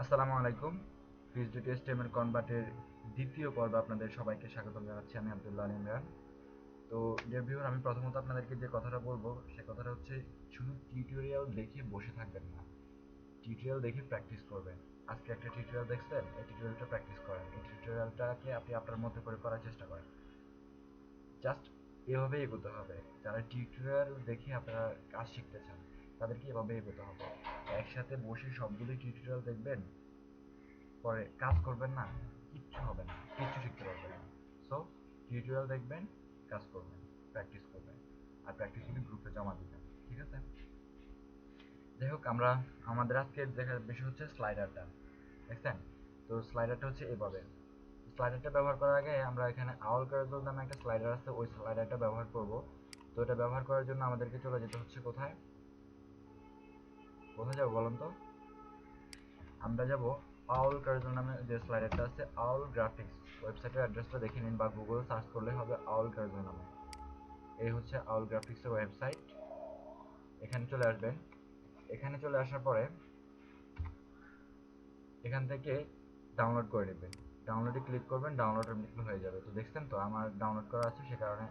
আসসালামু আলাইকুম। ফিজডিটি এসটিএমএল কনভার্টের দ্বিতীয় পর্বে আপনাদের সবাইকে স্বাগতম জানাচ্ছি। আমি আব্দুল্লাহ আল ইমরান। তো ডিয়ার ভিউয়ার, আমি প্রথমত আপনাদেরকে যে কথাটা বলবো সে কথাটা হচ্ছে, শুধু টিউটোরিয়াল দেখে বসে থাকবেন না, টিউটোরিয়াল দেখে প্র্যাকটিস করবেন। আজকে একটা টিউটোরিয়াল দেখছেন, এই টিউটোরিয়ালটা প্র্যাকটিস করেন, এই টিউটোরিয়ালটাকে আপনি আপনার মতো করে করার চেষ্টা করেন। জাস্ট এভাবেই এগোতে হবে। যারা টিউটোরিয়াল দেখে আপনারা কাজ শিখতে চান তাদেরকে এভাবে এগোতে হবে। একসাথে বসে সবগুলোই টিউটোরিয়াল দেখবেন, পরে কাজ করবেন না, কিচ্ছু হবে না, কিচ্ছু শিখতে পারবেন না। সো টিউটোরিয়াল দেখবেন, কাজ করবেন, প্র্যাকটিস করবেন, আর প্র্যাকটিসগুলি গ্রুপে জমা দিবেন। ঠিক আছে? যাই হোক, আমরা আমাদের আজকে দেখার বিষয় হচ্ছে স্লাইডারটা। দেখছেন? তো স্লাইডারটা হচ্ছে এভাবে। স্লাইডারটা ব্যবহার করার আগে আমরা এখানে আউল কার্সল নামে একটা স্লাইডার আছে, ওই স্লাইডারটা ব্যবহার করব। তো এটা ব্যবহার করার জন্য আমাদেরকে চলে যেতে হচ্ছে কোথায়? কোথায় যাবো বলুন তো? আমরা যাব আউল কার্জন নামে যে স্লাইডারটা আছে, আউল গ্রাফিক্স ওয়েবসাইটের অ্যাড্রেসটা দেখে নিন, বা গুগল সার্চ করলে হবে আউল কার্জন নামে। এই হচ্ছে আউল গ্রাফিক্সের ওয়েবসাইট। এখানে চলে আসবেন। এখানে চলে আসার পরে এখান থেকে ডাউনলোড করে নেবেন। ডাউনলোডে ক্লিক করবেন, ডাউনলোড হয়ে যাবে। তো দেখছেন তো আমার ডাউনলোড করা আছে, সে কারণে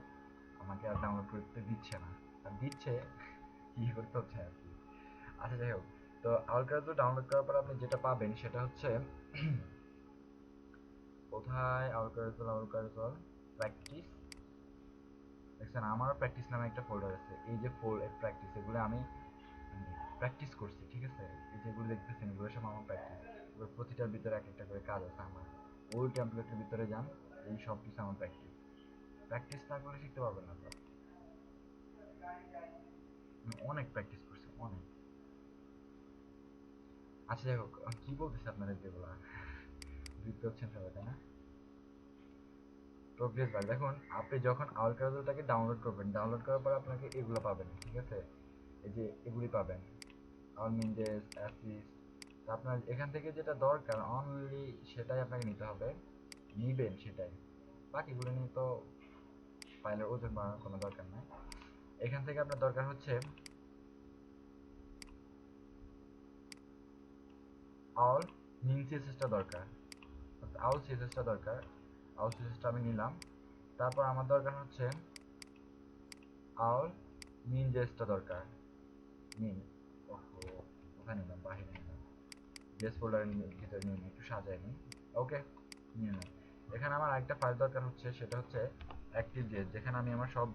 আমাকে আর ডাউনলোড করতে দিচ্ছে না, আর দিচ্ছে কি করতে হচ্ছে আর কি। আচ্ছা, যাই হোক। তো আউল কার্জন ডাউনলোড করার পর আপনি যেটা পাবেন সেটা হচ্ছে কোথায়? আউল কার্সল প্র্যাকটিস। দেখছেন, আমারও প্র্যাকটিস নামে একটা ফোল্ডার আছে। এই যে প্র্যাকটিস, এগুলো আমি প্র্যাকটিস করছি। ঠিক আছে? এই যেগুলো দেখতেছেন এগুলো সব আমার প্র্যাকটিস। এবার প্রতিটার ভিতরে এক একটা করে কাজ আছে আমার। ওই টেমপ্লেটের ভিতরে যান, এই সব কিছু আমার প্র্যাকটিস। প্র্যাকটিস না করলে শিখতে পারবেন না তো। আমি অনেক প্র্যাকটিস করছি, অনেক। আচ্ছা, যাই হোক, কি বলতেছে আপনাদের যেগুলা বুঝতে হচ্ছেন সবাই, তাই না? প্রোগ্রেস বার দেখুন, আপনি যখন আউল কার্সলটাকে ডাউনলোড করবেন, ডাউনলোড করার পর আপনাকে এগুলো পাবেন। ঠিক আছে? এই যে এগুলি পাবেন, অল মিনজেস অ্যাসিস্ট। আপনার এখান থেকে যেটা দরকার অনলি সেটাই আপনাকে নিতে হবে, নিবেন সেটাই। বাকিগুলো নিয়ে তো ফাইলের ওজন বাড়ানোর কোনো দরকার নাই। এখান থেকে আপনার দরকার হচ্ছে আউল মিন সিএসএসটা দরকার, আউল সিএসএসটা দরকার। আউল সিএসএসটা আমি নিলাম। তারপর আমার দরকার হচ্ছে আউল মিন জেসটা দরকার। মিন, ওহো, কোথায় নিলাম? বাহিরে নিলাম। জেস ফোল্ডারের ভিতরে নিয়ে একটু সাজাই নিই। ওকে, নিয়ে নিলাম। এখানে আমার আরেকটা ফাইল দরকার হচ্ছে, সেটা হচ্ছে অ্যাক্টিভ জেস, যেখানে আমি আমার সব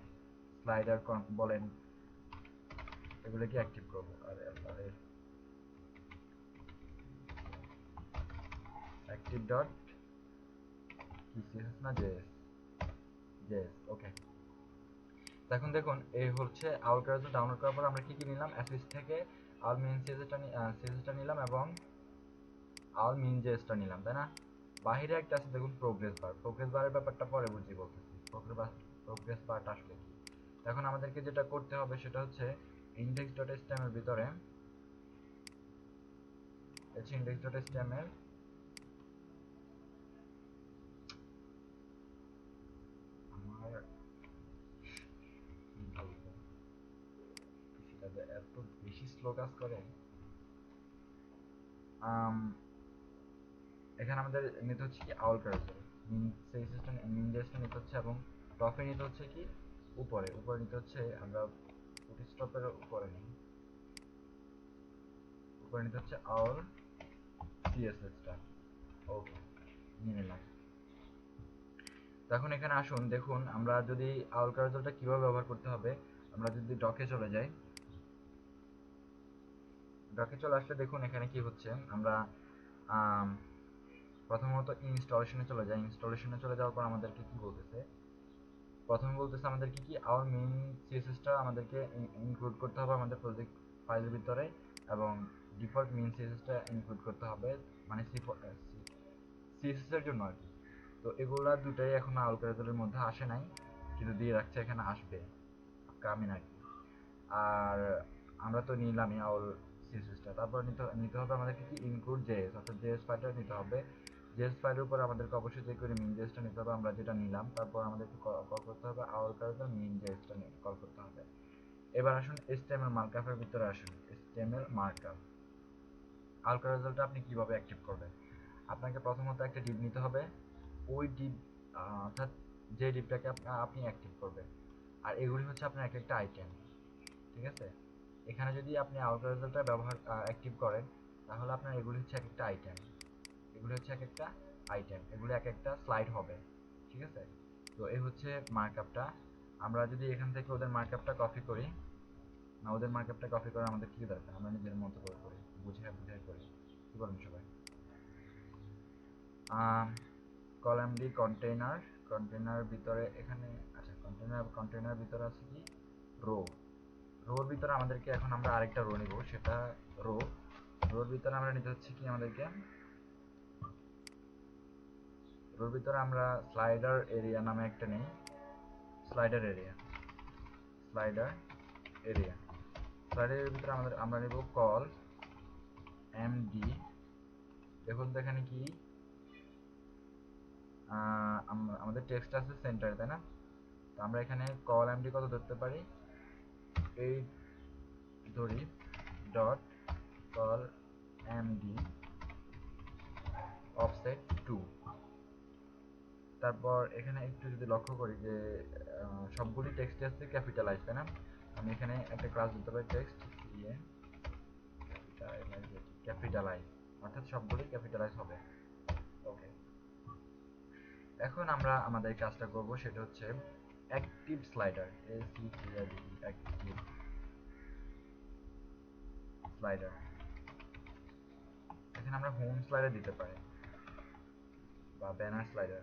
স্লাইডার বলেন এগুলোকে অ্যাক্টিভ করবো। আর অ্যাক্টিভ ডট কি সিএসএস না জেএস, জেএস। ওকে। এখন দেখুন, এই হচ্ছে আউল কার্সল ডাউনলোড করার পর আমরা কি কি নিলাম? অ্যাসিস্ট থেকে আউল মেইন সিএসএসটা নিলাম, এবং আউল মিন জেএসটা নিলাম, তাই না? বাহিরে একটা আছে দেখুন, প্রোগ্রেস বার। প্রোগ্রেস বারের ব্যাপারটা পরে বুঝি বলতেছি। প্রোগ্রেস বারটা আসলে কি? এখন আমাদেরকে যেটা করতে হবে সেটা হচ্ছে ইনডেক্স ডট এসটিএম এর ভিতরে, ইনডেক্স ডট এসটিএম এর আমার কি বলবো, পিসিটা যে এত বেশি স্লো কাজ করে। আম, এখানে আমাদের নিতে হচ্ছে কি আউল কার্সর, মিন জেসটা নিতে হচ্ছে, এবং টপে নিতে হচ্ছে কি উপরে, উপরে নিতে হচ্ছে আমরা ফুটস্টপের উপরে নিই, উপরে নিতে হচ্ছে আউল সিএসএসটা। ওকে, নিয়ে নিলাম। এখন এখানে আসুন, দেখুন আমরা যদি আউল কার্সরটা কিভাবে ব্যবহার করতে হবে। আমরা যদি ডকে চলে যাই, ডকে চলে আসলে দেখুন এখানে কি হচ্ছে। আমরা আম, প্রথমত ইনস্টলেশনে চলে যাই। ইনস্টলেশনে চলে যাওয়ার পর আমাদেরকে কি বলতেছে? প্রথমে বলতেছে আমাদেরকে কি আওয়ার মেইন সিএসএসটা আমাদেরকে ইনক্লুড করতে হবে আমাদের প্রজেক্ট ফাইলের ভিতরে, এবং ডিফল্ট মেইন সিএসএসটা ইনক্লুড করতে হবে, মানে সিএসএস এর জন্য আর কি। তো এগুলা দুটাই এখন আউল কার্সলের মধ্যে আসে নাই, কিন্তু দিয়ে রাখছে এখানে আসবে কামিং আর কি। আর আমরা তো নিলামই আউল সিএসএসটা। তারপর নিতে নিতে হবে আমাদেরকে কি ইনক্লুড জেএস, অর্থাৎ জেএস ফাইলটা নিতে হবে। জেএস ফাইলের উপর আমাদেরকে অবশ্যই চেক করে মিন জেএসটা নিতে হবে, আমরা যেটা নিলাম। তারপর আমাদেরকে কল করতে হবে আউল কার্সল মিন জেএসটা নিয়ে কল করতে হবে। এবার আসুন এইচটিএমএল মার্কআপের ভিতরে আসুন। এইচটিএমএল মার্কআপ, আলকারাজলটা আপনি কিভাবে অ্যাক্টিভ করবেন? আপনাকে প্রথমত একটা ডিপ নিতে হবে, ওই ডিপ অর্থাৎ যে ডিপটাকে আপনি অ্যাক্টিভ করবেন। আর এগুলি হচ্ছে আপনার এক একটা আইটেম, ঠিক আছে? এখানে যদি আপনি আলকারাজলটা অ্যাক্টিভ করেন, তাহলে আপনার এগুলি হচ্ছে এক একটা আইটেম, এগুলি হচ্ছে এক একটা আইটেম, এগুলি এক একটা স্লাইড হবে, ঠিক আছে? তো এই হচ্ছে মার্কআপটা। আমরা যদি এখান থেকে ওদের মার্কআপটা কপি করি, না ওদের মার্কআপটা কপি করা আমাদের কি দরকার, আমরা নিজের মতো করে করি, বুঝে বুঝে করি, কি বলেন সবাই? কলামডি কন্টেইনার, কন্টেইনার ভিতরে এখানে, আচ্ছা কন্টেইনার ভিতরে আছে কি রো, রোর ভিতরে আমাদেরকে এখন আমরা আরেকটা রো নিব, সেটা রো, রোর ভিতরে আমরা নিতে হচ্ছে কি আমাদেরকে, রোর ভিতরে আমরা স্লাইডার এরিয়া নামে একটা নেই, স্লাইডার এরিয়া, স্লাইডার এরিয়া, স্লাইডারের ভিতরে আমরা নিব কল এমডি। দেখুন তো এখানে কি আমাদের টেক্সট আছে সেন্টারে, তাই না? তো আমরা এখানে কল এমডি কত ধরতে পারি, এই ধরি ডট কল এমডি অফসেট 2। তারপর এখানে একটু যদি লক্ষ্য করি যে সবগুলি টেক্সট আছে ক্যাপিটালাইজ, তাই না? আমি এখানে একটা ক্লাস দিতে পারি টেক্সট ক্যাপিটালাইজ, অর্থাৎ সবগুলি ক্যাপিটালাইজ হবে। ওকে, এখন আমরা আমাদের কাজটা করব, সেটা হচ্ছে অ্যাক্টিভ স্লাইডার, অ্যাক্টিভ স্লাইডার। এখানে আমরা হোম স্লাইডার দিতে পারি, বা ব্যানার স্লাইডার,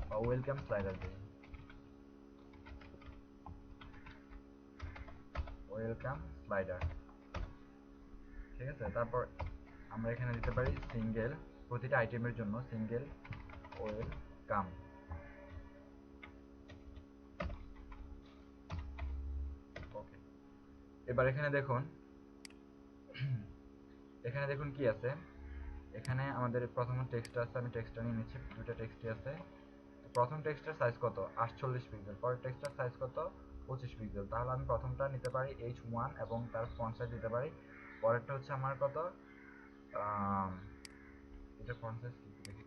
বা ওয়েলকাম স্লাইডার দিই, ওয়েলকাম স্লাইডার, ঠিক আছে? তারপর আমরা এখানে দিতে পারি সিঙ্গেল, প্রতিটা আইটেমের জন্য সিঙ্গেল ওয়েলকাম। ওকে, এবার এখানে দেখুন, এখানে দেখুন কি আছে, এখানে আমাদের প্রথম টেক্সট আছে, আমি টেক্সটটা নিয়ে নিচ্ছি, দুটো টেক্সটই আছে। প্রথম টেক্সটের সাইজ কত, 48 পিক্সেল, পরের টেক্সটের সাইজ কত, 25 পিক্সেল। তাহলে আমি প্রথমটা নিতে পারি H1 এবং তার ফন্ট সাইজ দিতে পারি। পরেরটা হচ্ছে আমার কত, এটা ফন্ট সাইজ কি দেখি,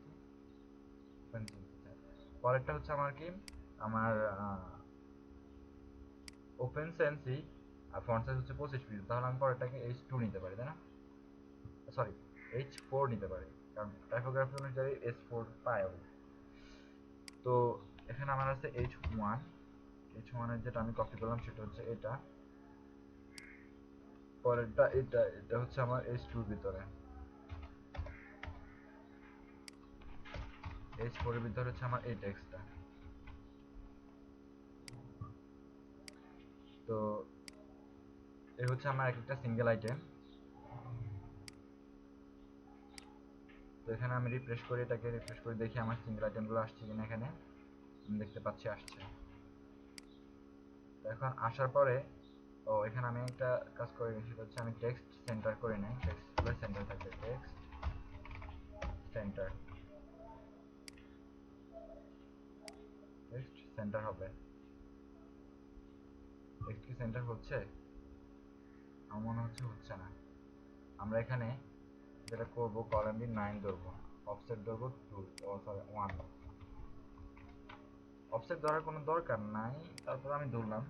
পরেরটা হচ্ছে আমার কি, আমার ওপেন সেন্সি, আর ফন্ট সাইজ হচ্ছে 25 পিক্সেল। তাহলে আমি পরেরটাকে H2 নিতে পারি, তাই না? সরি, H4 নিতে পারি, কারণ টাইপোগ্রাফি অনুযায়ী H4 পাই। তো এখানে আমার আছে H1, H1 এর যেটা আমি কপি করলাম সেটা হচ্ছে এটা, পরেরটা এটা, এটা হচ্ছে আমার H2 এর ভিতরে, H4 এর ভিতরে হচ্ছে আমার এই টেক্সটটা। তো এই হচ্ছে আমার একটা সিঙ্গেল আইটেম। তো এখানে আমি রিফ্রেশ করি, এটাকে রিফ্রেশ করে দেখি আমার সিঙ্গেল আইটেমগুলো আসছে কিনা। এখানে আমি দেখতে পাচ্ছি আসছে। তো এখন আসার পরে, ও এখানে আমি একটা কাজ করে নিই, সেটা হচ্ছে আমি টেক্সট সেন্টার করে নিই, টেক্সটগুলো সেন্টার থাকবে, টেক্সট সেন্টার, টেক্সট সেন্টার হবে। টেক্সট কি সেন্টার হচ্ছে? আমার মনে হচ্ছে হচ্ছে না। আমরা এখানে যেটা করব, কলাম দিয়ে 9 ধরবো, অফসেট ধরবো 2, ও সরি 1, অফসেট ধরার কোনো দরকার নাই, তারপর আমি ধরলাম।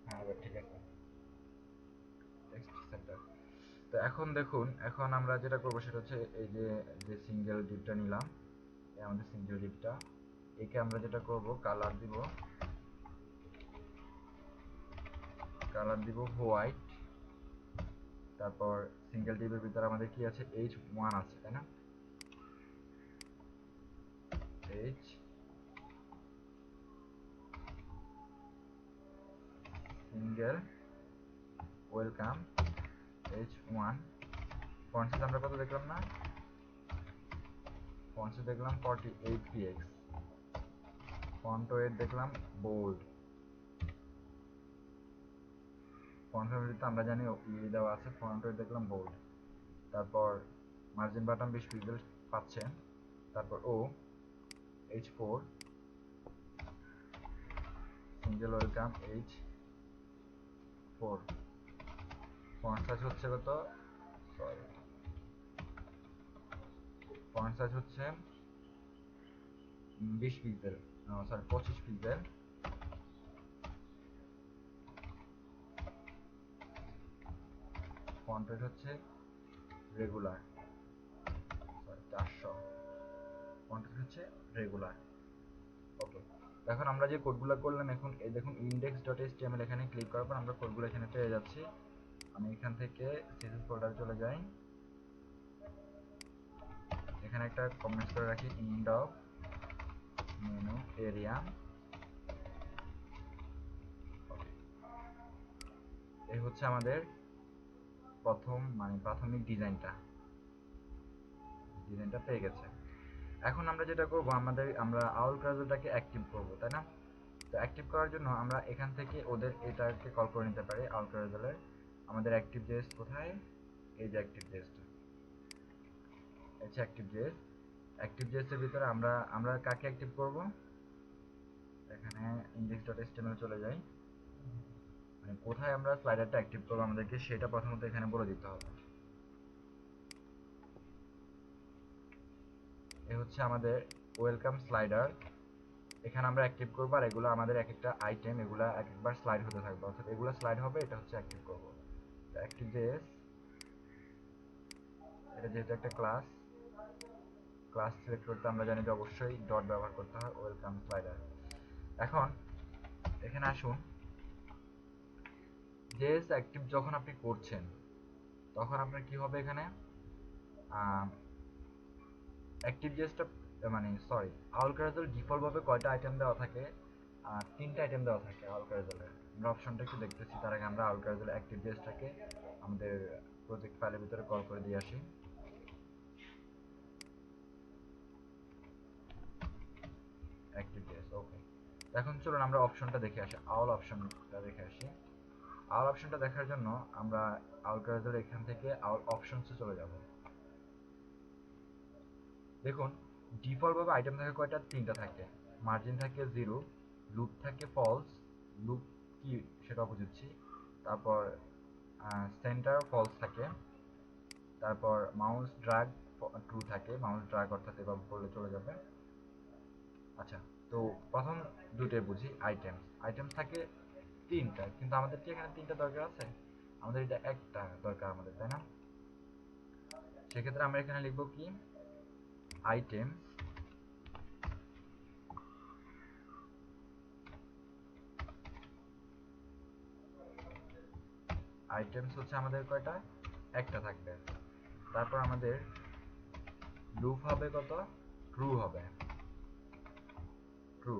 হ্যাঁ এবার ঠিক আছে, টেক্সট সেন্টার। তো এখন দেখুন, এখন আমরা যেটা করবো সেটা হচ্ছে এই যে যে সিঙ্গেল ডিপটা নিলাম, এই আমাদের সিঙ্গেল ডিপটা, একে আমরা যেটা করব কালার দিব, কালার দিব হোয়াইট। তারপর সিঙ্গেল ডিপের ভিতরে আমাদের কি আছে, H1 আছে, তাই না? H single welcome H1। Font size আমরা কত দেখলাম না, ফন্ট সাইজ দেখলাম 48 px, ফন্ট ওয়েট দেখলাম বোল্ড, ফন্ট ফ্যামিলিতে আমরা জানি দেওয়া আছে, ফন্ট ওয়েট দেখলাম বোল্ড। তারপর মার্জিন বাটন 20 পিক্সেল পাচ্ছেন। তারপর ও H4 single welcome H4, font size হচ্ছে কত, সরি, ফন্ট সাইজ হচ্ছে 20 pixel, sorry 25 pixel. Font rate হচ্ছে রেগুলার, সরি 400। ফন্ট রেট হচ্ছে রেগুলার। ওকে, এখন আমরা যে কোডগুলো করলাম, এখন এই দেখুন index.html, এখানে ক্লিক করার পর আমরা কোডগুলো এখানে পেয়ে যাচ্ছি। আমি এখান থেকে css ফোল্ডারে চলে যাই, এখানে একটা কমেন্ট করে রাখি end of menu area। এই হচ্ছে আমাদের প্রাথমিক ডিজাইনটা পেয়ে গেছে। এখন আমরা যেটা করব, আমরা আউল ক্যাজুয়ালটাকে অ্যাক্টিভ করব, তাই না? তো অ্যাক্টিভ করার জন্য আমরা এখান থেকে ওদের এটাকে কল করে নিতে পারি। আউল ক্যাজুয়ালের আমাদের অ্যাক্টিভ জেস কোথায়? এই যে অ্যাক্টিভ জেসটা, আচ্ছা অ্যাক্টিভ জেসের ভিতরে আমরা কাকে অ্যাক্টিভ করব? এখানে index.html চলে যাই, মানে কোথায় আমরা স্লাইডারটা অ্যাক্টিভ করব আমাদেরকে সেটা প্রথমত এখানে বলে দিতে হবে। এই হচ্ছে আমাদের ওয়েলকাম স্লাইডার, এখানে আমরা অ্যাক্টিভ করব। আর এগুলো আমাদের এক একটা আইটেম, এগুলো এক একবার স্লাইড হতে থাকবে, অর্থাৎ এগুলো স্লাইড হবে, এটা হচ্ছে অ্যাক্টিভ করব। অ্যাক্টিভ জেএস, এটা যেহেতু একটা ক্লাস সিলেক্ট করতে আমরা জানি যে অবশ্যই ডট ব্যবহার করতে হয়, ওয়েলকাম স্লাইডার। এখন এখানে আসুন, জেএস অ্যাক্টিভ যখন আপনি করছেন তখন আপনার কি হবে? এখানে অ্যাক্টিভ জেএসটা আউল ক্যাজুয়াল ডিফল্ট ভাবে কয়টা আইটেম দেওয়া থাকে? 3টা আইটেম দেওয়া থাকে আউল ক্যাজুয়ালের। আমরা অপশনটা একটু দেখতেছি, তার আগে আমরা আউল ক্যাজুয়াল অ্যাক্টিভ জেএসটাকে আমাদের প্রজেক্ট ফাইলের ভিতরে কল করে দিয়ে আসি। অ্যাক্টিভ জেএস, ওকে। এখন চলুন আমরা অপশনটা দেখে আসি, আউল অপশনটা দেখে আসি। আউল অপশনটা দেখার জন্য আমরা আউল ক্যাজুয়াল এখান থেকে আউল অপশনসে চলে যাব। দেখুন, ডিফল্ট ভাবে আইটেম থাকে কয়টা? 3টা থাকে। মার্জিন থাকে 0, লুপ থাকে ফলস, লুপ কি সেটা বুঝাচ্ছি। তারপর সেন্টার ফলস থাকে, তারপর মাউস ড্র্যাগ ট্রু থাকে, মাউস ড্র্যাগ অর্থাৎ এভাবে করলে চলে যাবে। আচ্ছা, তো প্রথম দুটোই বুঝি। আইটেমস থাকে 3টা, কিন্তু আমাদের কি এখানে 3টা দরকার আছে? আমাদের এটা একটা দরকার আমাদের, তাই না? সেক্ষেত্রে আমরা এখানে লিখবো কি? আইটেমস হচ্ছে আমাদের কয়টা? একটা থাকবে। তারপর আমাদের লুপ হবে কত? ট্রু হবে, ট্রু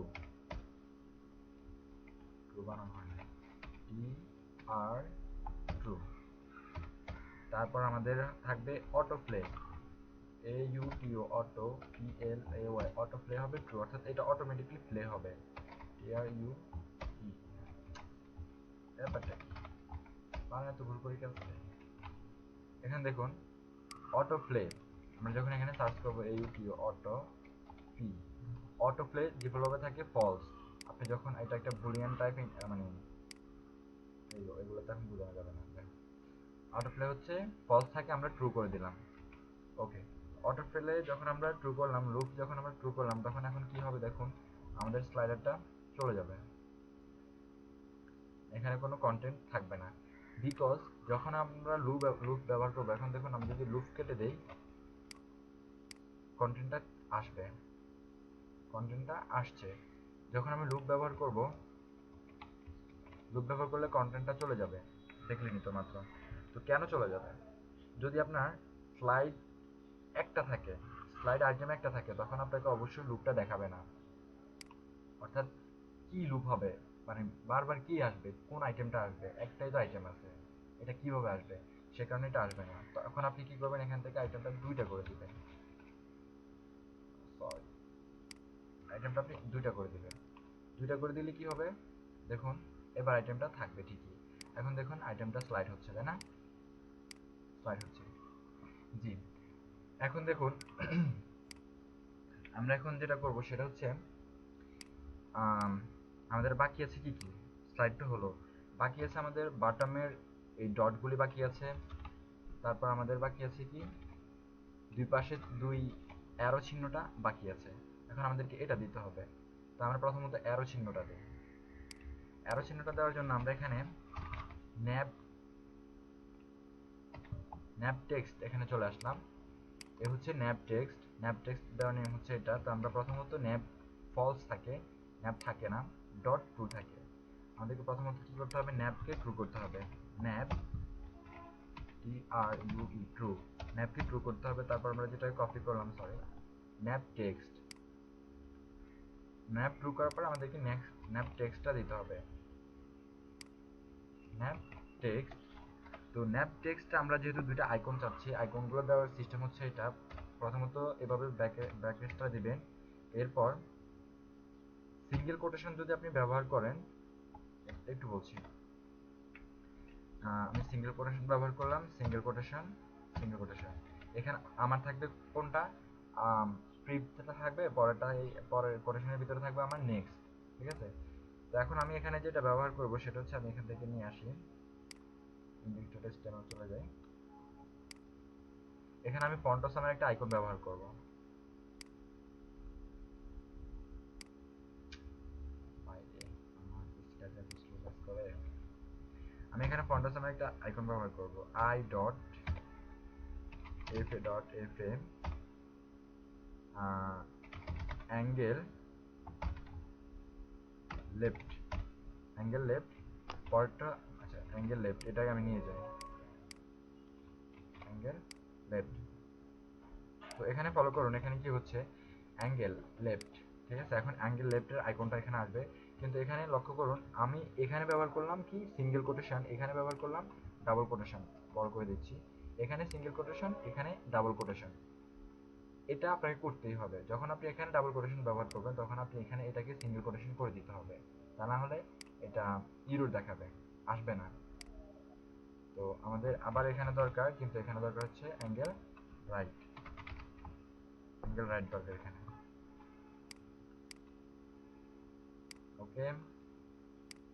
বানানো হয় টি আর ট্রু। তারপর আমাদের থাকবে auto play, AUTO, auto PLAY, auto play হবে ট্রু, অর্থাৎ এটা অটোমেটিকলি প্লে হবে। TRUE, ব্যাপারটা কি? বাংলা তো ভুল করে গেছে। এখানে দেখুন অটো প্লে, আমরা যখন এখানে সার্চ করবো AUTO, অটো প্লে ডিফল্টভাবে থাকে ফলস। আপনি যখন এটা একটা বুলিয়ান টাইপিং, এগুলো তো এখন বোঝানো যাবে না। অটো প্লে হচ্ছে ফলস থাকে, আমরা ট্রু করে দিলাম। ওকে, অটো প্লে যখন আমরা ট্রু করলাম, লুপ যখন আমরা ট্রু করলাম, তখন এখন কি হবে? দেখুন আমাদের স্লাইডারটা চলে যাবে, এখানে কোনো কন্টেন্ট থাকবে না। বিকজ যখন আমরা লুপ ব্যবহার করবো, এখন দেখুন আমি যদি লুপ কেটে দেই, কন্টেন্টটা আসছে। যখন আমি লুপ ব্যবহার করলে কন্টেন্টটা চলে যাবে, দেখলেনি তো মাত্র। তো কেন চলে যাবে? যদি আপনার স্লাইড আইটেম একটা থাকে, তখন আপনাকে অবশ্যই লুপটা দেখাবে না। অর্থাৎ কি লুপ হবে, মানে বারবার কি আসবে, কোন আইটেমটা আসবে? একটাই তো আইটেম আছে, এটা কিভাবে আসবে? সে কারণে এটা আসবে না। তো এখন আপনি কি করবেন? এখান থেকে আইটেমটা 2টা করে দিবেন। সরি, আইটেমটা আপনি 2টা করে দিবেন। 2টা করে দিলে কি হবে? দেখুন এবার আইটেমটা থাকবে ঠিকই। এখন দেখুন আইটেমটা স্লাইড হচ্ছে, তাই না? স্লাইড হচ্ছে, জি। এখন দেখুন আমরা এখন যেটা করব সেটা হচ্ছে আমাদের বাকি আছে কি কি? স্লাইড তো হলো, বাকি আছে আমাদের বাটমের এই ডটগুলি বাকি আছে, তারপর আমাদের বাকি আছে কি, দুই পাশে দুই অ্যারো চিহ্নটা বাকি আছে। এখন আমাদেরকে এটা দিতে হবে। তো আমরা প্রথমত অ্যারো চিহ্নটা দিই। অ্যারো চিহ্নটা দেওয়ার জন্য আমরা এখানে ন্যাপ টেক্সট এখানে চলে আসলাম। এ হচ্ছে ন্যাপ টেক্সট। ন্যাপ টেক্সট দেওয়ার নেম হচ্ছে এটা। তো আমরা প্রথমত ন্যাপ ফলস থাকে, ন্যাপ থাকে না, ডট ট্রু থাকে। আমাদেরকে প্রথমত কি করতে হবে, ন্যাপকে ট্রু করতে হবে। ন্যাপ TRUE ট্রু, ন্যাপকে ট্রু করতে হবে। তারপর আমরা যেটা কপি করলাম, sorry, nap text, nap true করার পর আমাদেরকে নেক্সট ন্যাপ টেক্সটটা দিতে হবে। Nap text. তো ন্যাপ টেক্সটে আমরা যেহেতু দুইটা আইকন চাচ্ছি, আইকনগুলো দেওয়ার সিস্টেম হচ্ছে এটা। প্রথমত এভাবে ব্যাকস্পেসটা দিবেন। এরপর সিঙ্গেল কোটেশন যদি আপনি ব্যবহার করেন, একটু বলছি, আমি সিঙ্গেল কোটেশন ব্যবহার করলাম, সিঙ্গেল কোটেশন, সিঙ্গেল কোটেশন। এখানে আমার থাকবে কোনটা, স্ক্রিপ্টটা থাকবে, পরেরটা পরের কোটেশনের ভিতরে থাকবে আমার নেক্সট। ঠিক আছে? তো এখন আমি এখানে যেটা ব্যবহার করব সেটা হচ্ছে, আমি এখান থেকে নিয়ে আসি, ইন্ডেক্স স্টেমে চলে যাই। এখানে আমি ফন্টস নামের একটা আইকন ব্যবহার করব। আমি এখানে ফন্টস নামের একটা আইকন ব্যবহার করব। i.fa.fa angle left, angle left, পরেরটা, আচ্ছা অ্যাঙ্গেল লেফট, এটাকে আমি নিয়ে যাই, অ্যাঙ্গেল লেফট। তো এখানে ফলো করুন, এখানে কি হচ্ছে, অ্যাঙ্গেল লেফট। ঠিক আছে? এখন অ্যাঙ্গেল লেফটের আইকনটা এখানে আসবে, কিন্তু এখানে লক্ষ্য করুন আমি এখানে ব্যবহার করলাম কি সিঙ্গেল কোটেশন, এখানে ব্যবহার করলাম ডাবল কোটেশন। বড় করে দিচ্ছি, এখানে সিঙ্গেল কোটেশন, এখানে ডাবল কোটেশন। এটা আপনাকে করতেই হবে। যখন আপনি এখানে ডাবল কোটেশন ব্যবহার করবেন, তখন আপনি এখানে এটাকে সিঙ্গেল কোটেশন করে দিতে হবে, তা না হলে এটা ইরর দেখাবে, আসবে না। তো আমাদের আবার এখানে দরকার, কিন্তু এখানে দরকার হচ্ছে অ্যাঙ্গেল রাইট, অ্যাঙ্গেল রাইট দরকার এখানে। ওকে,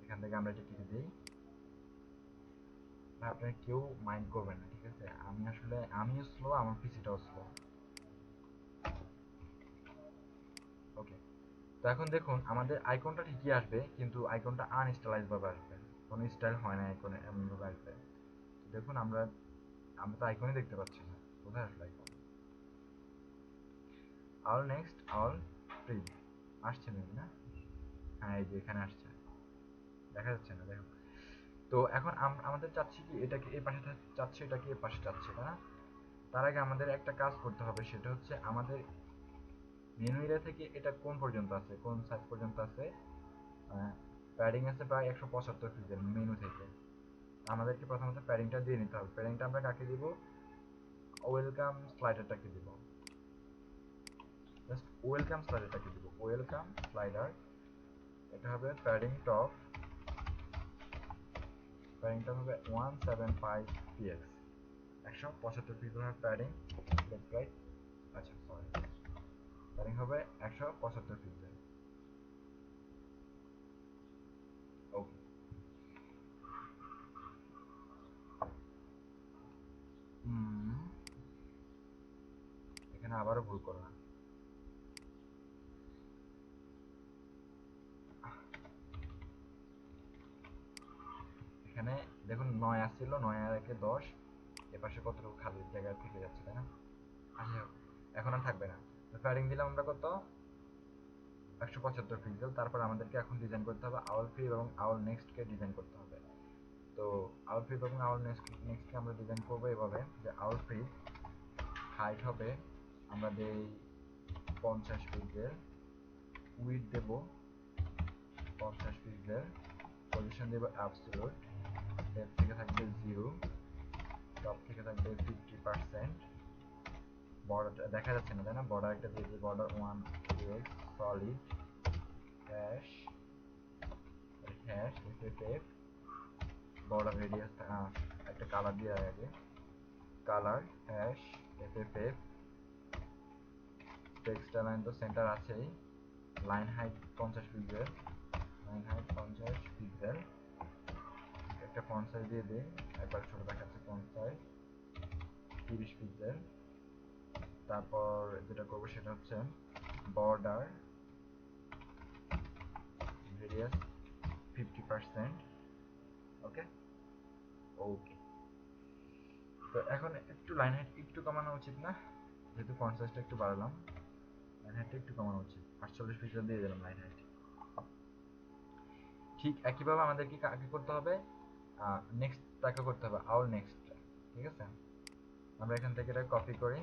এখান থেকে আমরা এটা কেটে দিই। আপনারা কেউ মাইন্ড করবেন না, ঠিক আছে? আমি আসলে আমিও স্লো, আমার পিসিটাও স্লো। ওকে, তো এখন দেখুন আমাদের আইকনটা ঠিকই আসবে, কিন্তু আইকনটা আনস্টাইলাইজ ভাবে আসবে, কোনো স্টাইল হয় না আইকনে, এমনভাবে আসবে। দেখুন আমরা আমরা তো আইকনই দেখতে পাচ্ছি না, কোথায় আসলে icon? All next, all free আসছে মেবি, না? হ্যাঁ, এই যে এখানে আসছে, দেখা যাচ্ছে না, দেখুন। তো এখন আমাদের চাচ্ছি কি, এটাকে এই পাশে চাচ্ছি, এটাকে এই পাশে চাচ্ছি, তাই না? তার আগে আমাদের একটা কাজ করতে হবে, সেটা হচ্ছে আমাদের মেনু এরিয়া থেকে এটা কোন পর্যন্ত আছে, কোন সাইজ পর্যন্ত আছে। প্যাডিং আছে প্রায় 175 পিক্সেল মেনু থেকে। আমাদেরকে প্রথমত প্যাডিংটা দিয়ে নিতে হবে। প্যাডিংটা আমরা কাকে দিব? ওয়েলকাম স্লাইডারটাকে দিব, জাস্ট ওয়েলকাম স্লাইডারটাকে দিব, ওয়েলকাম স্লাইডার। এটা হবে প্যাডিং টপ, প্যাডিংটা হবে 175 px, 175 pixel padding, left right, আচ্ছা সরি, প্যাডিং হবে 175 পিক্সেল। ওকে, এখানে আবারও ভুল করো না। এখানে দেখুন 9 আসছিল, 9 আর 1 10, এপাশে কতটুকু খালি জায়গা থেকে যাচ্ছে, তাই না? আচ্ছা, এখন আর থাকবে না। তো প্যাডিং দিলাম আমরা কত, 175 পিক্সেল। তারপর আমাদেরকে এখন ডিজাইন করতে হবে আউল ফ্রি এবং আউল নেক্সটকে ডিজাইন করতে হবে। তো আউল ফ্রি এবং আউল নেক্সটকে আমরা ডিজাইন করবো এভাবে, যে আউল ফ্রি হাইট হবে, আমরা দেই 50 পিক্সেল, উইডথ দেব 50 পিক্সেল, পজিশন দেব অ্যাবসলিউট, লেফট থেকে থাকবে 0, টপ থেকে থাকবে 50%। বর্ডারটা দেখা যাচ্ছে না, তাই না? বর্ডার একটা দিয়ে দিই, border 1 px solid hash hash FFF, border radius একটা কালার দিয়ে আগে, colour hash FFF, text line তো সেন্টার আছেই, line height 50 pixel, line height 50 pixel, একটা ফন্ট সাইজ দিয়ে দিই, একবার ছোট দেখাচ্ছে ফন্ট সাইজ, 30 পিক্সেল। তারপর যেটা করব সেটা হচ্ছে বর্ডার রেডিয়াস 50%। ওকে ওকে। তো এখন একটু লাইন হাইট একটু কমানো উচিত না, যেহেতু ফন্ট সাইজটা একটু বাড়ালাম, লাইন হাইটটা একটু কমানো উচিত। 48 পিক্সেল দিয়ে দিলাম লাইন হাইট। ঠিক একইভাবে আমাদেরকে আগে করতে হবে, নেক্সট তাকে করতে হবে আউল নেক্সট। ঠিক আছে, আমরা এখান থেকে এটা কপি করি,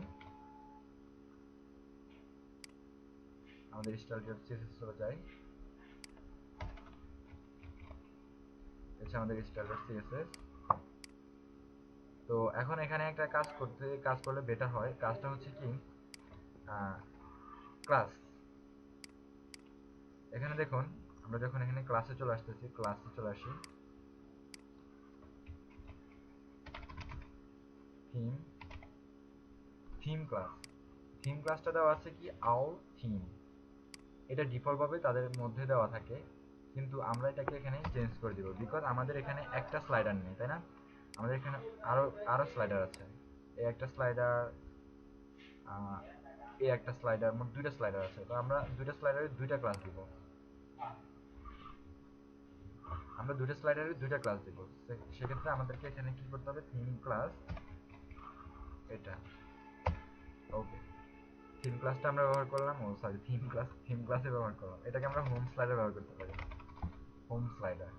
আমাদের স্টাইল.css চলে যাই। এটা আমাদের স্টাইল.css। তো এখন এখানে একটা কাজ করলে বেটার হয়। কাজটা হচ্ছে কি, ক্লাস। এখানে দেখুন, আমরা যখন এখানে ক্লাসে চলে আসতেছি, ক্লাসে চলে আসি, থিম ক্লাস। থিম ক্লাসটা দেওয়া আছে কি আউল থিম, এটা ডিফল্ট ভাবে তাদের মধ্যে দেওয়া থাকে, কিন্তু আমরা এটাকে এখানে চেঞ্জ করে দিব, বিকজ আমাদের এখানে একটা স্লাইডার নেই, তাই না? আমাদের এখানে আরো স্লাইডার আছে। এই একটা স্লাইডার, এই একটা স্লাইডার, মোট দুইটা স্লাইডার আছে। তো আমরা দুইটা স্লাইডারে দুইটা ক্লাস দিব, সেক্ষেত্রে আমাদেরকে এখানে কি করতে হবে, থিম ক্লাস, এটা। ওকে, থিম ক্লাসটা আমরা ব্যবহার করলাম, থিম ক্লাসে ব্যবহার করলাম। এটাকে আমরা হোম স্লাইডার ব্যবহার করতে পারি, হোম স্লাইডার।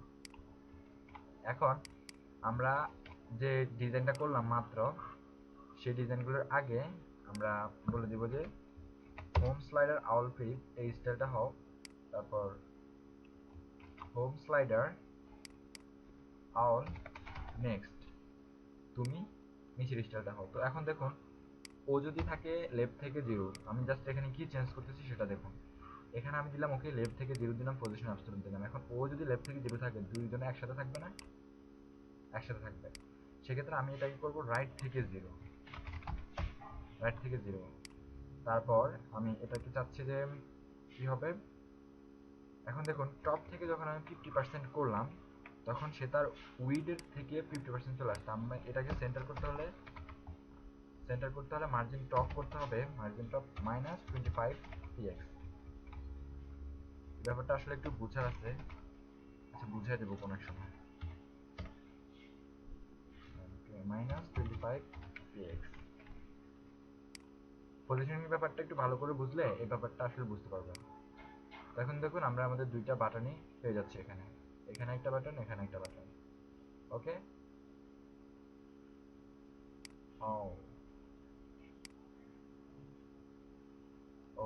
এখন আমরা যে ডিজাইনটা করলাম মাত্র, সেই ডিজাইনগুলোর আগে আমরা বলে দিব যে হোম স্লাইডার আউল ফ্লিপ, এই স্টাইলটা হোক। তারপর হোম স্লাইডার আউল নেক্সট, তুমি নিচের স্টাইলটা হোক। তো এখন দেখুন, ও যদি থাকে লেফট থেকে 0, আমি জাস্ট এখানে কি চেঞ্জ করতেছি সেটা দেখুন। এখানে আমি দিলাম ওকে লেফট থেকে 0 দিলাম, পজিশন অ্যাবসলিউট দিলাম। এখন ও যদি লেফট থেকে 0 থাকে, দুইজনে একসাথে থাকবে না? একসাথে থাকবে। সেক্ষেত্রে আমি এটাকে করব রাইট থেকে 0, রাইট থেকে 0। তারপর আমি এটাকে চাচ্ছি যে কি হবে, এখন দেখুন টপ থেকে যখন আমি 50% করলাম, তখন সে তার উইডের থেকে 50% চলে আসছে। আমরা এটাকে সেন্টার করতে হলে মার্জিন টপ করতে হবে, মার্জিন টপ -25 px। ব্যাপারটা আসলে একটু বুঝার আছে, আচ্ছা বুঝিয়ে দেবো কোনো এক সময়। -25 px, পজিশনিং ব্যাপারটা একটু ভালো করে বুঝলে এই ব্যাপারটা আসলে বুঝতে পারবেন। এখন দেখুন, আমরা আমাদের দুইটা বাটনই পেয়ে যাচ্ছি, এখানে একটা বাটন, এখানে একটা বাটন। ওকে,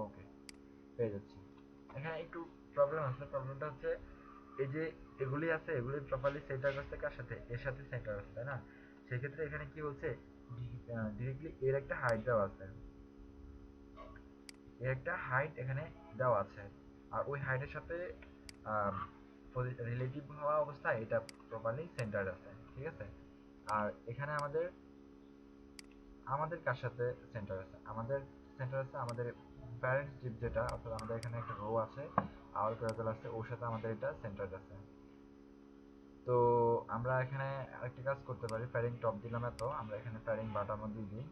ওকে, পেয়ে যাচ্ছি। এখানে একটু প্রবলেম আছে, প্রবলেমটা হচ্ছে এই যে এগুলি আছে, এগুলি প্রপারলি সেন্টার করতে কার সাথে, এর সাথে সেন্টার আছে, তাই না? সেক্ষেত্রে এখানে কি বলছে, ডিরেক্টলি এর একটা হাইট দেওয়া আছে, এখানে দেওয়া আছে, আর ওই হাইটের সাথে রিলেটিভ হওয়া অবস্থায় এটা প্রপারলি সেন্টার আছে। ঠিক আছে, আর এখানে আমাদের আমাদের কার সাথে সেন্টার আছে, আমাদের প্যারেন্টস ডিপ, যেটা অর্থাৎ আমাদের এখানে একটা রো আছে, আওয়ার প্যারাবেল আছে, ওর সাথে আমাদের এটা সেন্টার আছে। তো আমরা এখানে আরেকটা কাজ করতে পারি, প্যারিং টপ দিলাম এত, আমরা এখানে প্যারিং বাটামও দিয়ে দিই।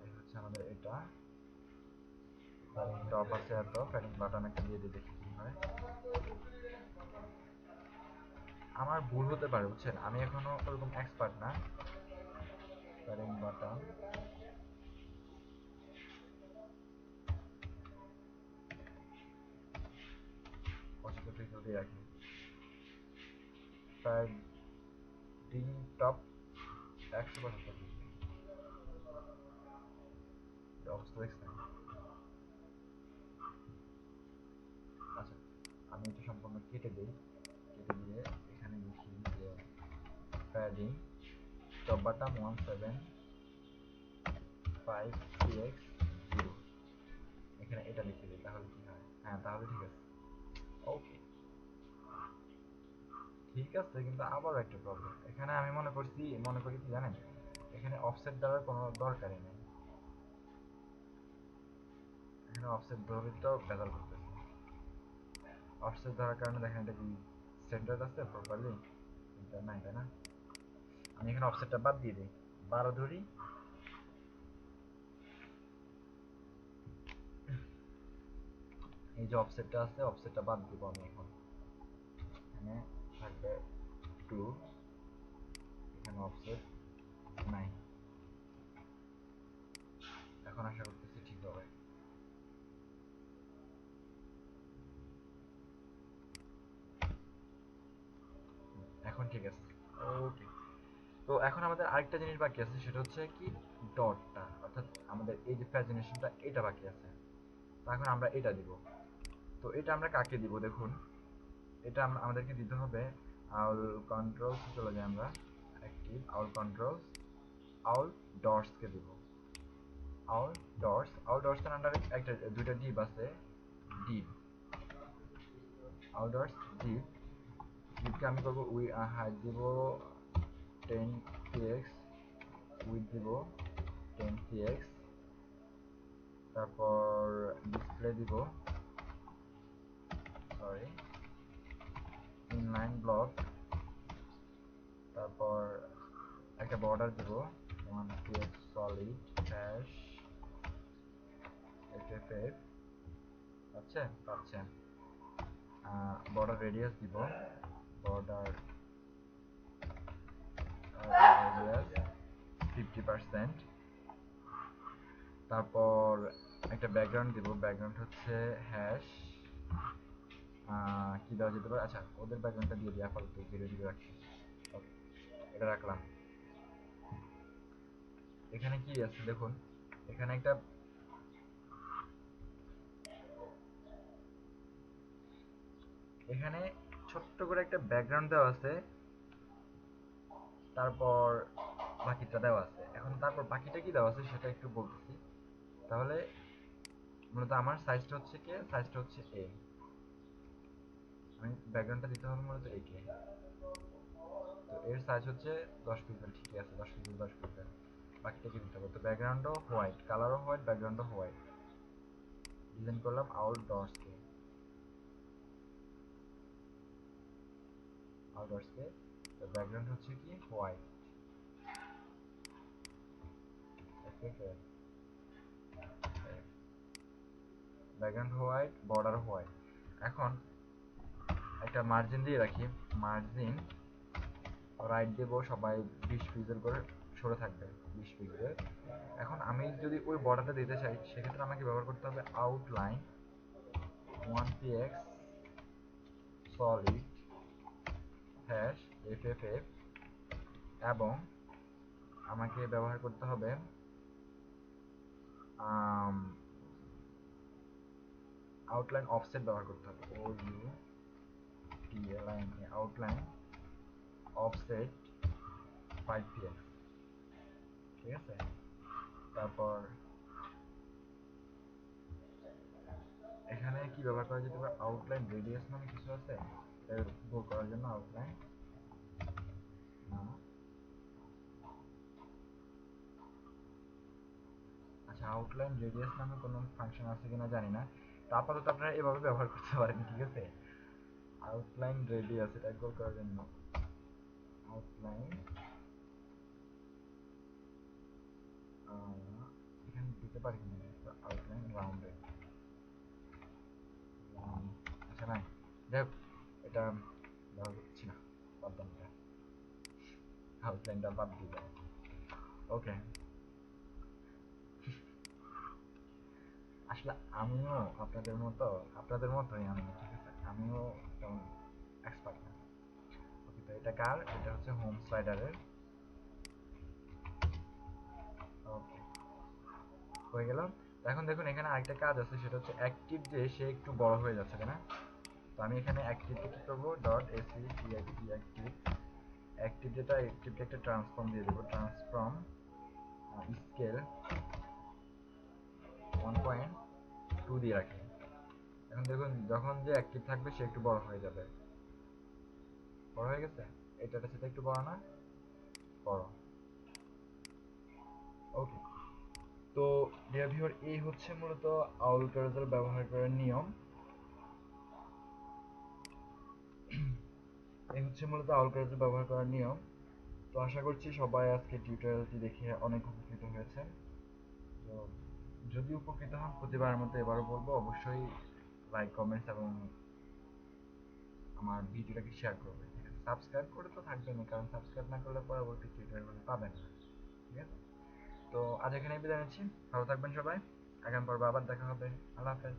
এই হচ্ছে আমাদের এটা প্যারিং টপ আছে এত, প্যারিং বাটাম একটা দিয়ে দিই, দেখি কি হয়। আমার ভুল হতে পারে, বুঝছেন, আমি এখনো ওরকম এক্সপার্ট না। প্যারিং বাটাম, পঁচাত্তর পিক্সেল দিয়ে রাখি। প্যাডিং টপ 175 পিক্সেল, অবস্থা দেখছেন? আচ্ছা, আমি এটা সম্পূর্ণ কেটে দিই, কেটে দিয়ে এখানে লিখি যে প্যাডিং টপ বাটাম 175px 0, এখানে এটা লিখে দিই, তাহলে কি হয়? হ্যাঁ, তাহলে ঠিক আছে। ওকে, ঠিক আছে, কিন্তু আবারও একটা প্রবলেম এখানে। আমি মনে করি কি জানেন, এখানে অফসেট দেওয়ার কোনো দরকারই নেই। এখানে অফসেট ধরে তো ভেজাল করতেছে, অফসেট ধরার কারণে দেখেন এটা কি সেন্টার আছে প্রপারলি, এটা নাই, তাই না? আমি এখানে অফসেটটা বাদ দিয়ে দিই, 12 ধরি। এই যে অফসেটটা আছে, অফসেটটা বাদ দিব আমি এখন। এখানে থাকবে 2, এখানে অফসেট নাই। এখন আশা করতেছি ঠিক হবে। এখন ঠিক আছে। ওকে, তো এখন আমাদের আরেকটা জিনিস বাকি আছে, সেটা হচ্ছে কি ডটটা, অর্থাৎ আমাদের এই যে প্যাজিনেশনটা এটা বাকি আছে। তো এখন আমরা এটা দিব। তো এটা আমরা কাকে দিব দেখুন, এটা আমাদেরকে দিতে হবে আউল কন্ট্রোলস, চলে যাই আমরা অ্যাক্টিভ আউল কন্ট্রোলস, আউল ডটস কে দিব। আউল ডটস, আউল ডটস এর আন্ডারে একটা দুইটা ডিপ আছে, ডিপ আউল ডটস ডিপ। ডিপকে আমি করব উই হাইট দিব 10 px, উইথ দিব 10 px, তারপর ডিসপ্লে দিব, সরি ইনলাইন ব্লক, তারপর একটা বর্ডার দিব 1 px সলিড হ্যাশ fff, পাচ্ছেন। বর্ডার রেডিয়াস দিব, বর্ডার রেডিয়াস 50%। তারপর একটা ব্যাকগ্রাউন্ড দিব, ব্যাকগ্রাউন্ড হচ্ছে হ্যাশ কি দেওয়া যেতে পারে, আচ্ছা ওদের ব্যাকগ্রাউন্ডটা দিয়ে দিই আপাতত, 0 রাখি। ওকে, এটা রাখলাম। এখানে কি আছে দেখুন, এখানে একটা এখানে ছোট্ট করে একটা ব্যাকগ্রাউন্ড দেওয়া আছে, তারপর বাকিটা দেওয়া আছে। এখন তারপর বাকিটা কি দেওয়া আছে সেটা একটু বলতেছি। তাহলে মূলত আমার সাইজটা হচ্ছে কি, সাইজটা হচ্ছে এ, আমি ব্যাকগ্রাউন্ডটা দিতে হবে মূলত এ কে। তো এর সাইজ হচ্ছে 10 পিক্সেল, ঠিকই আছে 10 পিক্সেল 10 পিক্সেল। বাকিটা কি দিতে হবে, তো ব্যাকগ্রাউন্ডও হোয়াইট, কালারও হোয়াইট, ব্যাকগ্রাউন্ডও হোয়াইট। ডিজাইন করলাম আউল ডটস কে, আউল ডটস কে। তো ব্যাকগ্রাউন্ড হচ্ছে কি white, background white, border white. এখন একটা মার্জিন দিয়ে রাখি, মার্জিন রাইট দেব, সবাই 20 পিক্সেল করে সরে থাকবে, 20 পিক্সেল। এখন আমি যদি ওই বর্ডারটা দিতে চাই, সেক্ষেত্রে আমাকে ব্যবহার করতে হবে outline 1px solid hash fff, এবং আমাকে ব্যবহার করতে হবে আউটলাইন অফসেট ব্যবহার করতে হবে, O U T L I N E, outline offset 5px, ঠিক আছে। তারপর এখানে কি ব্যবহার করা যেতে পারে, আউটলাইন রেডিয়াস নামে কিছু আছে, এর গোল করার জন্য আউটলাইন আচ্ছা আউটলাইন রেডিয়াস নামে কোনো ফাংশন আছে কিনা জানি না, তো আপাতত আপনারা এভাবে ব্যবহার করতে পারেন, ঠিক আছে। আউটলাইন রেডিয়াস, এটা গোল করার জন্য আউটলাইন, এখানে দিতে পারি কিনা, আউটলাইন রাউন্ডেড, আচ্ছা না যাই হোক, এটা ব্যবহার করছি না, বাদ দেন এটা, আউটলাইনটা বাদ দিয়ে দাও। ওকে, আসলে আমিও আপনাদের মতোই আমি, ঠিক আছে, আমিও তেমন এক্সপার্ট না। ওকে, তো এটা কার, এটা হচ্ছে হোম স্লাইডারের। ওকে, হয়ে গেল। এখন দেখুন এখানে আরেকটা কাজ আছে, সেটা হচ্ছে অ্যাক্টিভ যে সে একটু বড় হয়ে যাচ্ছে, তাই না। তো আমি এখানে অ্যাক্টিভকে কি করবো, dot AC TXT active, active যেটা, অ্যাক্টিভকে একটা ট্রান্সফর্ম দিয়ে দেবো, ট্রান্সফর্ম স্কেল 1.2 দিয়ে রাখি। এখন দেখুন যখন যে অ্যাক্টিভ থাকবে সে একটু বড় হয়ে যাবে, বড় হয়ে গেছে, এটার সাথে একটু বড় না, বড়। ওকে, তো ডিয়ার ভিউয়ার, এই হচ্ছে মূলত আউল ক্যারোসেল ব্যবহার করার নিয়ম। এই হচ্ছে মূলত আউল ক্যারোসেল ব্যবহার করার নিয়ম। তো আশা করছি সবাই আজকে টিউটোরিয়ালটি দেখে অনেক উপকৃত হয়েছেন। তো যদি উপকৃত হন প্রতিবারের মতো এবারও বলবো অবশ্যই লাইক কমেন্টস এবং আমার ভিডিওটাকে শেয়ার করবেন, ঠিক আছে? সাবস্ক্রাইব করে তো থাকবেনই, কারণ সাবস্ক্রাইব না করলে পরবর্তী টিউটোরিয়ালগুলো পাবেন না, ঠিক আছে? তো আজ এখানেই বিদায় নিচ্ছি, ভালো থাকবেন সবাই, আগামী পর্বে আবার দেখা হবে। আল্লাহ হাফেজ।